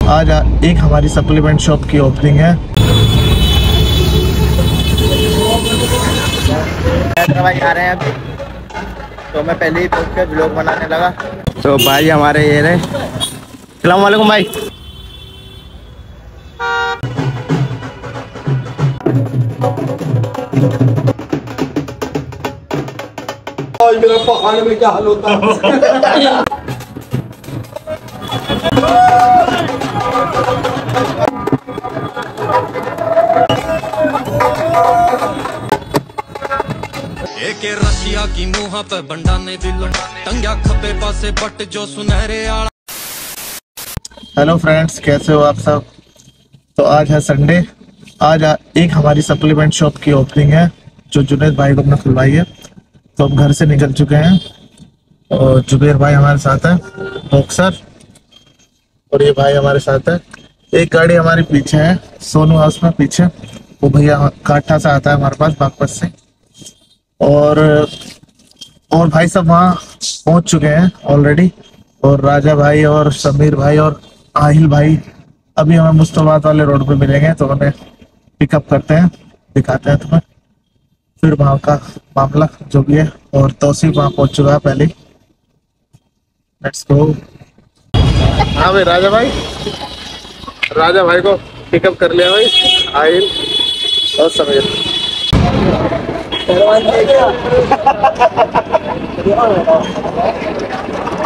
आज एक हमारी सप्लीमेंट शॉप की ओपनिंग है। भाई आ रहे हैं अभी, तो मैं पहले ही पहुंच के ब्लॉग बनाने लगा। तो भाई हमारे ये रहे। अस्सलाम वालेकुम भाई। आज मेरा पहाड़ में क्या हाल होता है। के रशिया की मुहा पे बंडा ने दिल टंगा खब्बे पासे बट जो सुनहरे आला। हेलो फ्रेंड्स, कैसे हो आप सब। तो आज है संडे। आज एक हमारी सप्लीमेंट शॉप की ओपनिंग है जो जुनैद भाई को हमने खुलवाई है। तो हम घर से निकल चुके हैं और जुबेर भाई हमारे साथ है, बॉक्सर, और ये भाई हमारे साथ है। एक गाड़ी हमारी पीछे है, सोनू हाउस में पीछे, वो भैया काठा से आता है हमारे पास, बागपत से। और भाई सब वहाँ पहुँच चुके हैं ऑलरेडी। और राजा भाई और समीर भाई और आहिल भाई अभी हमें मुस्तफाबाद वाले रोड पे मिलेंगे, तो हमें पिकअप करते हैं, दिखाते हैं तुम्हें फिर वहाँ का मामला जो भी है। और तौसीफ वहाँ पहुँच चुका है पहले। Let's go. हाँ भाई, राजा भाई को पिकअप कर लिया भाई, आहिल और समीर।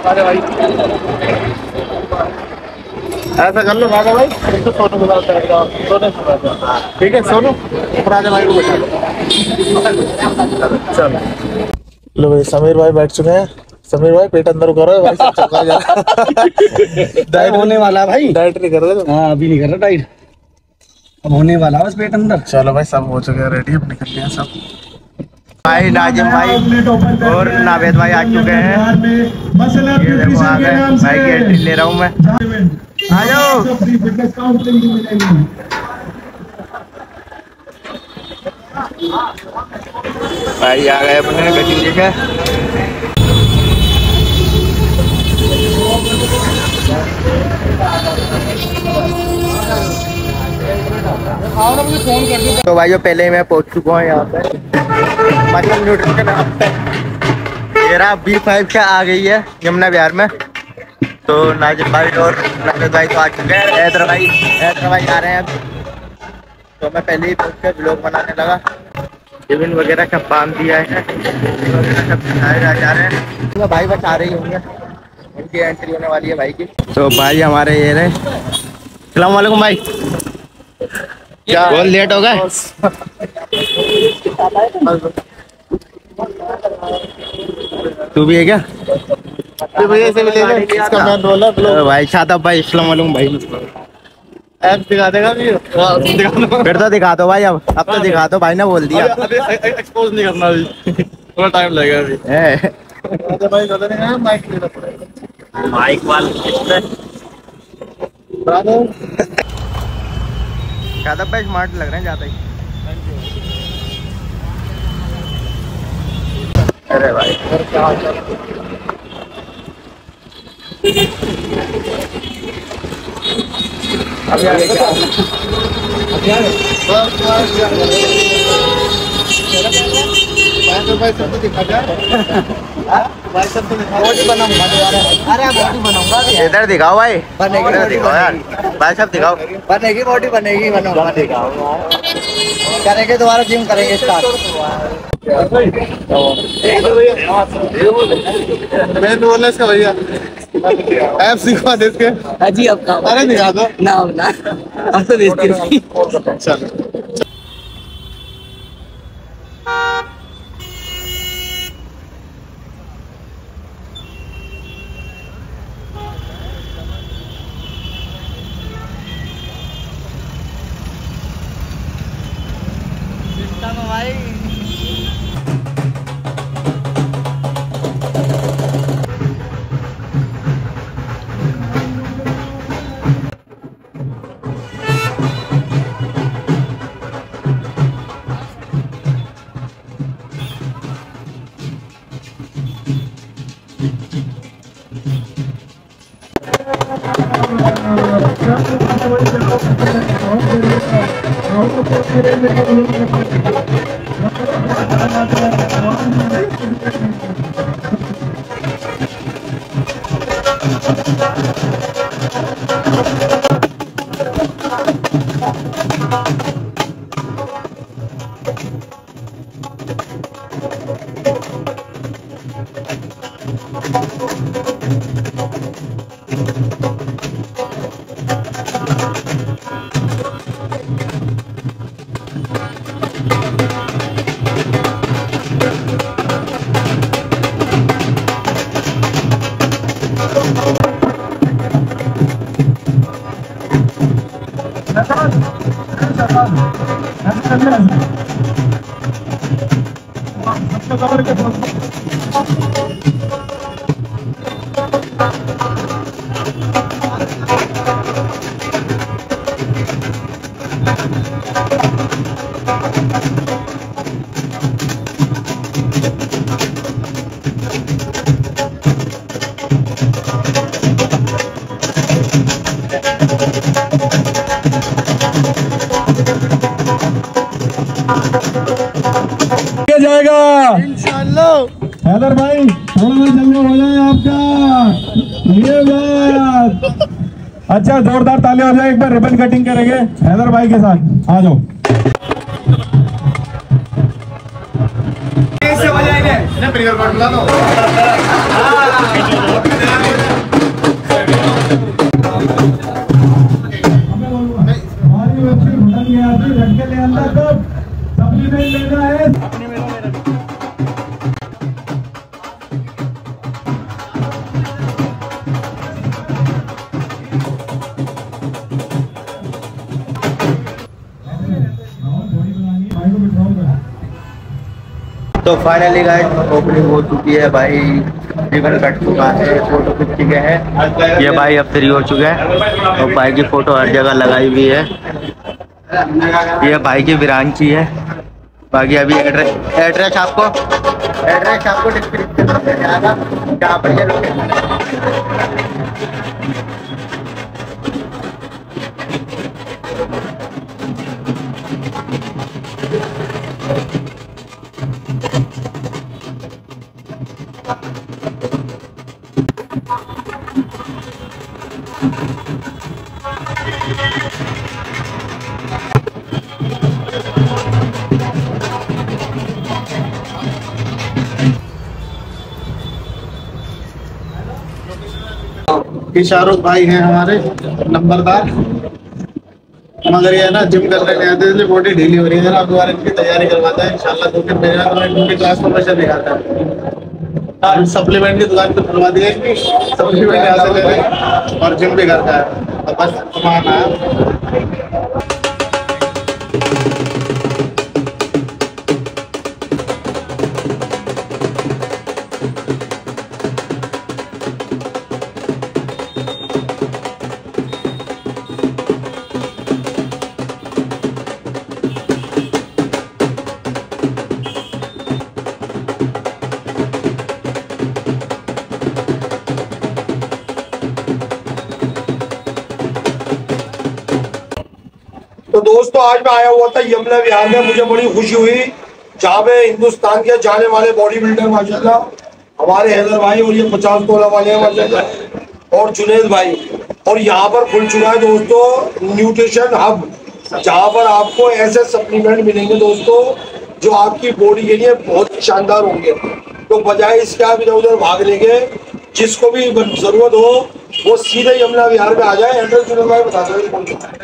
अरे भाई ऐसा कर लो राजा भाई, तो सोनू के साथ बैठ जाओ। ठीक है सोनू, राजा भाई को बैठा लो। चलो लो भाई, समीर भाई बैठ चुके हैं। समीर भाई पेट अंदर करो भाई, सब चक्कर जा रहा है। डाइट होने वाला है भाई। डाइट नहीं कर रहे तो? हाँ अभी नहीं कर रहा डाइट, अब होने वाला है बस पेट अंदर। चलो भाई, सब हो चुके हैं रेडी, अब निकल गए सब। भाई नाजिम भाई और नावेद भाई आ चुके हैं। ये देखो आ गए भाई की एंट्री ले रहा हूँ मैं। आ जाओ। भाई आ गए अपने गड्डी लेके। तो भाई पहले ही मैं पहुंच चुका हूँ यहाँ पे, मतलब न्यूट्रिशन हब पे। मेरा B5 क्या आ गई है यमुना विहार में। तो नाजिम भाई और नाजिम भाई तो आ चुके हैं। हैदर भाई आ रहे हैं अभी, तो मैं पहले ही पहुंच के ब्लॉग बनाने लगा। टिफिन वगैरह सब बांध दिया है, वगैरह सब दिखाए जा रहे हैं। तो भाई बस आ रही होंगे, उनकी एंट्री होने वाली है भाई की। तो भाई हमारे ये रहे। अस्सलाम वालेकुम भाई। क्या बहुत लेट हो गए? तू भी है क्या? भैया से मिलेगा, इसका मेन रोल है भाई शादाब भाई। अस्सलाम वालेकुम भाई। ऐप दिखा देगा फिर तो दिखा दो भाई, अब तो दिखा दो भाई ने बोल दिया। एक्सपोज नहीं करना अभी, थोड़ा टाइम लगेगा अभी। भाई माइक लेना पड़ेगा। माइक वाला शादाब भाई स्मार्ट लग रहे हैं ज्यादा ही। अरे भाई इधर दिखाओ भाई, इधर दिखाओ यार भाई, सब दिखाओ। बनेगी बॉडी बनेगी, करेंगे दोबारा जिम करेंगे स्टार्ट। मैं बोलना इसका भैया ऐप सिखा दे इसके। जी अब अरे दिखा दो ना अब तो बेइज्जती। चल जाएगा इंशाल्लाह। हैदर भाई थोड़ा सा जल्दी हो जाए आपका ये बात। अच्छा जोरदार ताली हो जाए, एक बार रिबन कटिंग करेंगे हैदर भाई के साथ, आ जाओ। लेना है तो फाइनली गाइस ओपनिंग हो चुकी है भाई, रिबन कट चुका है, फोटो खींच चुके हैं। ये भाई अब फ्री हो चुके हैं और भाई की फोटो हर जगह लगाई हुई है। ये भाई की ब्रांची है। बाकी अभी एड्रेस आपको डिस्क्रिप्शन में आएगा, जहाँ पर ये लोकेशन। ये शाहरुख भाई हैं हमारे नंबरदार, मगर ये ना जिम करने नहीं आते इसलिए बॉडी ढीली हो रही है। अब दोबारा इनकी तैयारी करवाता है इंशाल्लाह। 2 दिन मेरा इनकी ट्रांसफॉर्मेशन दिखाता है। सप्लीमेंट की दुकान पे खुलवा दी है, सप्लीमेंट यहाँ से ले रहे हैं और जिम भी करता है। तो बस कमाना है। तो दोस्तों आज मैं आया हुआ था यमुना विहार में, मुझे बड़ी खुशी हुई जहाँ पे हिंदुस्तान के जाने वाले बॉडी बिल्डर माशाल्लाह हमारे हैदर भाई और ये 50 तोला वाले हैं माशाल्लाह और जुनेद भाई, और यहाँ पर खुल चुका है दोस्तों न्यूट्रिशन हब, जहाँ पर आपको ऐसे सप्लीमेंट मिलेंगे दोस्तों जो आपकी बॉडी के लिए बहुत शानदार होंगे। तो बजाय इसके आप इधर उधर भाग लेंगे, जिसको भी जरूरत हो वो सीधे यमुना विहार में आ जाए। एड्रेस जुनेद भाई बता दो।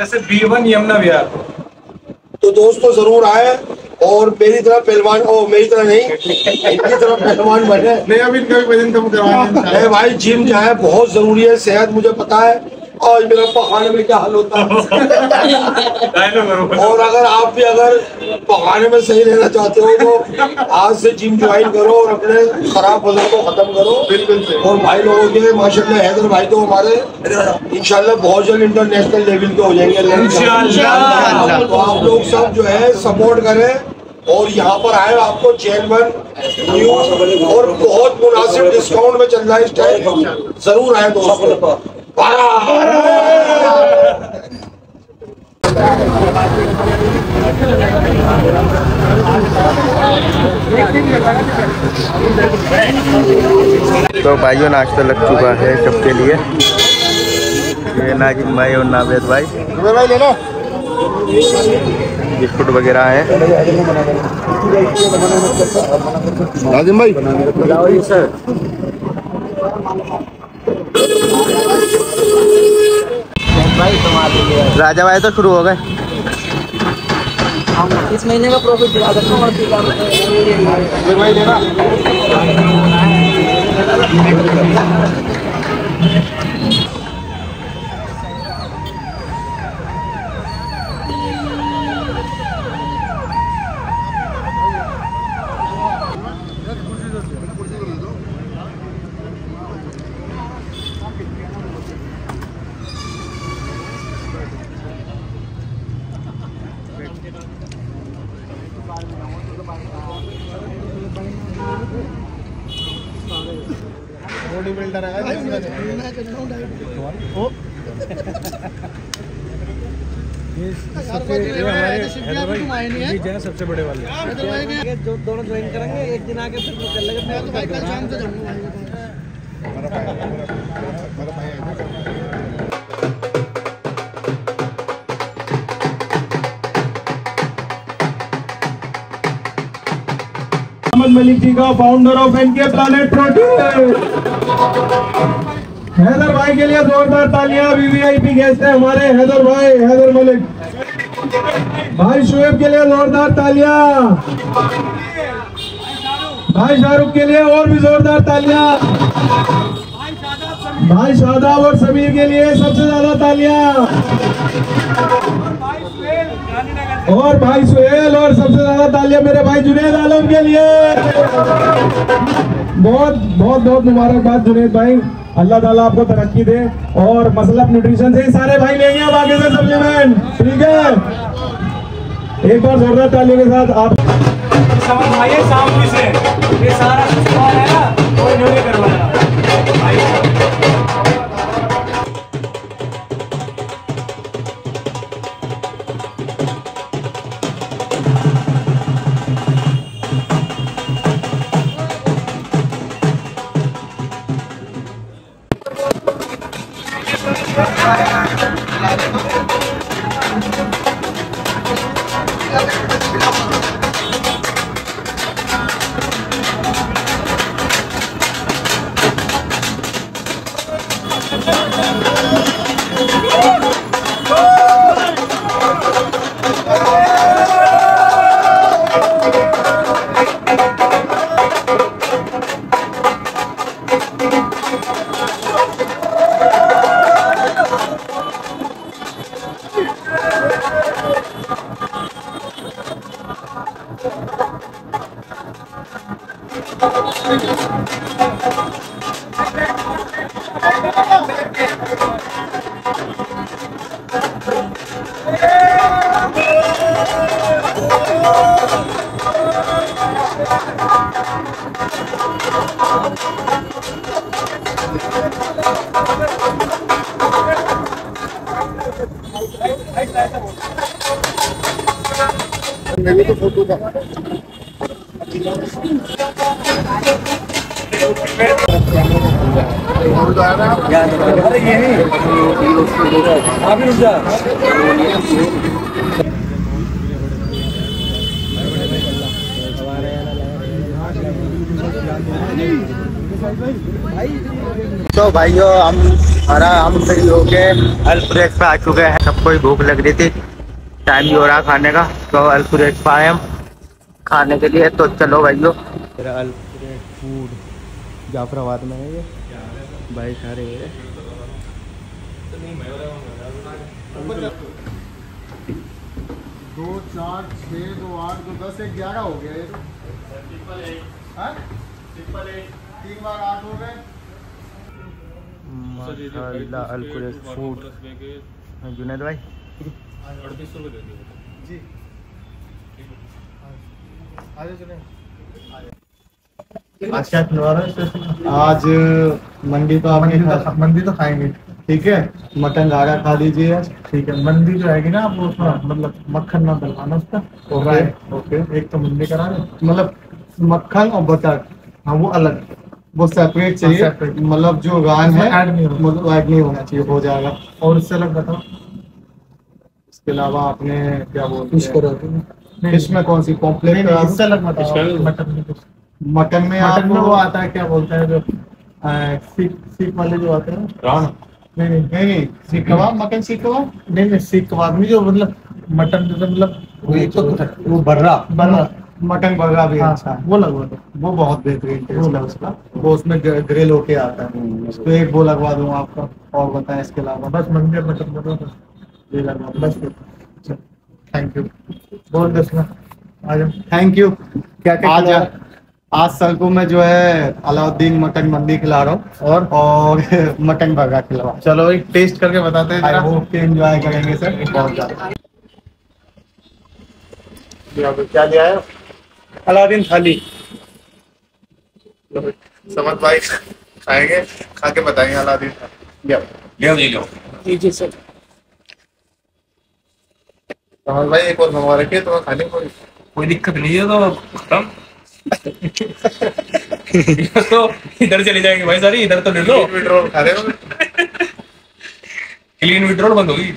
ऐसे B1 यमुना विहार। तो दोस्तों जरूर आए और मेरी तरह पहलवान, ओ मेरी तरह नहीं, इनकी तरह पहलवान बने। नहीं अभी इनका भी वजन कम करवाएंगे भाई जिम जो है बहुत जरूरी है, सेहत मुझे पता है। और मेरा पखाने में क्या हाल होता है। और अगर आप भी अगर पखाने में सही रहना चाहते हो तो आज से जिम ज्वाइन करो और अपने खराब वजन को खत्म करो। बिल्कुल। और भाई लोगों के माशाल्लाह हैदर भाई तो हमारे इंशाल्लाह बहुत जल्द इंटरनेशनल लेवल पे हो जाएंगे इंशाल्लाह। तो आप लोग सब जो है सपोर्ट करें और यहाँ पर आए, आपको चेयरमैन न्यू और बहुत मुनासिब डिस्काउंट में चल रहा है इस टाइम, जरूर आए दोस्तों। भारत तो भाइयों नाश्ता लग चुका है सबके लिए। ये नाजिम भाई और नावेद भाई लेना बिस्कुट वगैरह है। नाजिम भाई सर राजा भाई तो शुरू हो गए। इस महीने का प्रॉफिट दिला सकता हूँ। बॉडी बिल्डर है सबसे बड़े वाले जो दोनों ज्वाइन करेंगे एक दिन आके फिर कर लेंगे। मैं तो भाई कल शाम से जाऊंगा मोहम्मद मलिक जी का, founder of NK planet protein. Haidar भाई के लिए जोरदार तालियां। वीवीआईपी गेस्ट है हमारे हैदर भाई, हैदर मलिक भाई। शुएब के लिए जोरदार तालियां। भाई शाहरुख के लिए और भी जोरदार तालियां। भाई शादाब और समीर के लिए सबसे ज्यादा तालियां। और भाई सुहेल और सबसे ज्यादा तालियां मेरे भाई जुनेद आलम के लिए। बहुत बहुत बहुत मुबारकबाद जुनेद भाई, अल्लाह ताला आपको तरक्की दे। और मसलब न्यूट्रिशन से ही सारे भाई लेंगे अब आगे से सप्लीमेंट, ठीक है। एक बार जोरदार तालियों के साथ आप समझाइए सामने से ये सारा सवाल है ना वो इन्होंने करवाया। मैं भी तो फोटो का अरे ये नहीं आप ही रुक जा। तो भाइयों हम फ्री हो के अल्फ्रेश पे आ चुके हैं। सबको ही भूख लग रही थी, टाइम भी हो रहा खाने का, तो अल्फ्रेश पे आए हम खाने के लिए। तो चलो भाइयों, मेरा अल्फ्रेश फूड जाफराबाद में है ये भाई सारे। 2 4 6 2 8 2 10 1 11 हो गया ये सिंपल 3 बार 8 हो गए। माशाल्लाह अल्फ्रेश फूड जुनेद भाई 3800 रुपये दे दिए जी। आज क्या खिलवा रहा है? आज मंडी तो खाएंगे। ठीक है, मटन गाढ़ा खा लीजिए। ठीक है। मंदी जो आएगी ना आप उसमें मतलब मक्खन ना डलवाना उसका। ओके ओके, एक तो मंदी करा दो। मतलब मक्खन और बटर हाँ वो अलग। वो सेपरेट चाहिए, separate। मतलब जो गान है ऐड नहीं होगा। मतलब ऐड नहीं होना चाहिए, हो जाएगा। और इससे अलग बताओ। इसके अलावा आपने क्या बोलते फिश हैं, करो। फिश में कौन सी पॉम्पलेट करा इससे दूं? अलग बताओ। मटन में कुछ। मटन में मटन में वो आप आता है क्या बोलते हैं जो सीख सीख वाले जो आते हैं। रान नहीं नहीं नहीं, सीख कबाब, मटन सीख कबाब, नहीं नहीं, सीख कबाब में जो मतलब मटन जैसे मतलब वो बर्रा बना। मटन बर्रा भी हाँ अच्छा है। वो लगवा दो। वो बहुत बेहतरीन टेस्ट है उसका, वो उसमें ग्रिल होके आता है। तो एक वो लगवा दूँ आपका। और बताएं इसके अलावा? बस मंदिर मटन बना दो। ये लगवा दूं। बस थैंक यू। बोल दो इसमें। आ जाओ। Thank you. क्या क्या आज खिलाओ? आज सर को मैं जो है अलाउद्दीन मटन मंडी खिला रहा हूँ और मटन बर्गर खिला रहा हूँ। चलो भाई टेस्ट करके बताते हैं आई जरा। होप कि एंजॉय करेंगे सर बहुत ज्यादा। क्या लिया है? अलादीन थाली। समझ भाई खाएंगे, खा के बताएंगे अलादीन का। ले लो जी सर। समझ भाई एक और मंगवा रखिए तो मैं खा लेंगे। कोई दिक्कत नहीं है तो खत्म। तो इधर चले जाएंगे भाई, सारी इधर तो ले लो। विड्रॉल खा रहे हो। क्लीन विड्रॉल बंद होगी।